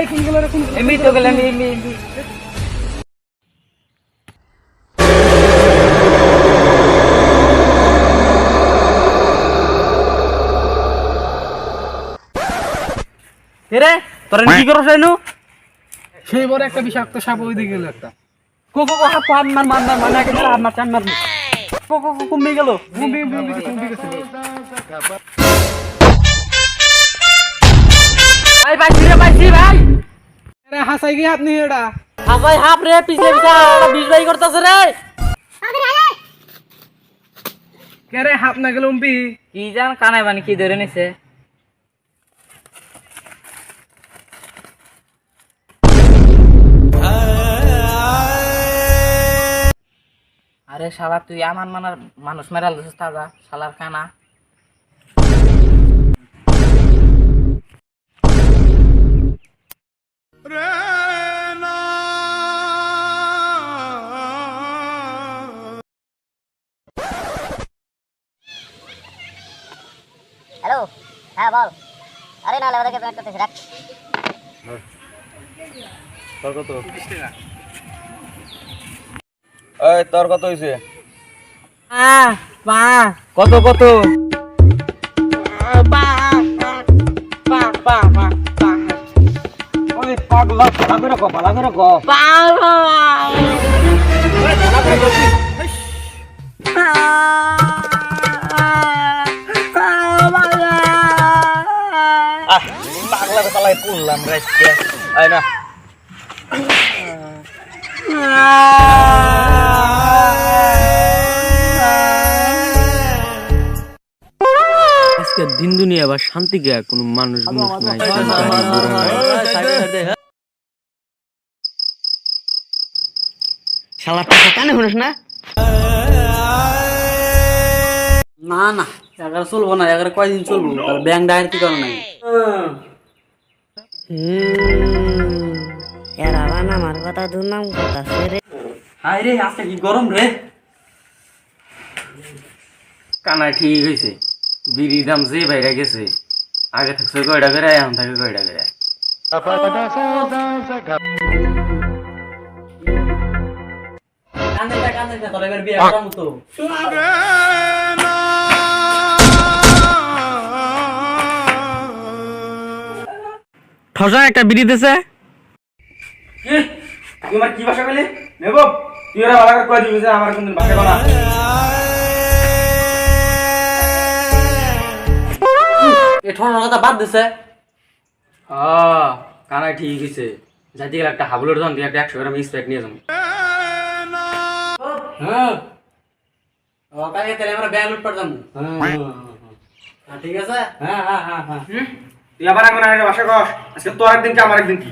এই কোনগুলো রে কোন এমনি তো গেলাম এমনি রে তোরা কি করছ এনু সেই বড় একটা বিষাক্ত সাপ ওই দিকে গেল একটা কো কো হাত মার মানে আগে হাত মার চান মার কো কো কমে গেল মুম্বি গেছে ভাই পাইছি ভাই আরে হাসাই কি আপনি এটা ভাই হাফ রে পিছে পিছে 20 ভাই করতেছে রে কে রে হাপ না গেল উম্পি কি জান কানায় বানি কি ধরে নিছে আরে শালা তুই আমার মানুষ মেরাল দিছিস তাজা শালার কানা হ্যালো হ্যাঁ বল আরে না লেবারকে পেমেন্ট করতেছি রাখ তোর কত এই তোর কত হইছে পা কত কত পা পা পা পা পা ওই পাগলা ভালো করে কো পা পাগলা তো পালাই পড়লাম রে আই না আজকে দিন দুনিয়া আবার শান্তি গে কোনো মানুষ নাই শালা টাকা কানে শুনিস না না না এগারো চলবো না এগারো কয়দিন চলবো তাহলে ব্যাংক ডায়ের কি কারণ নাই এরা বান আমার কথা দুর্নাম করতেছে রে হাই রে আজকে কি গরম রে কানা ঠিক হয়েছে বিড়ির দাম যে বাইরে গেছে আগে থাকছে কয়টা করে এখন থাকে কয়টা করে কান্দে তোর এবার বিয়ে করার মতো ঠসা একটা বিড়ি দিছে তুই আমার কি ভাষা কইলি নেব তুই এরা ভালো করে কই দিবি যে আমার কোনদিন ভাষা বলা এ ঠসা কথা বাদ দিছে হ্যাঁ কানাই ঠিক হয়েছে যাইতে গেলে একটা হাবুলের দাম দিয়ে একটা 100 গ্রাম স্প্রাইট নিয়ে যাবো হ্যাঁ ও কালকে তাহলে আমরা ব্যান লুট পারতাম ঠিক আছে হ্যাঁ তুই আবার আমার ভাষা কস আজকে তোর একদিন কি আমার একদিন কি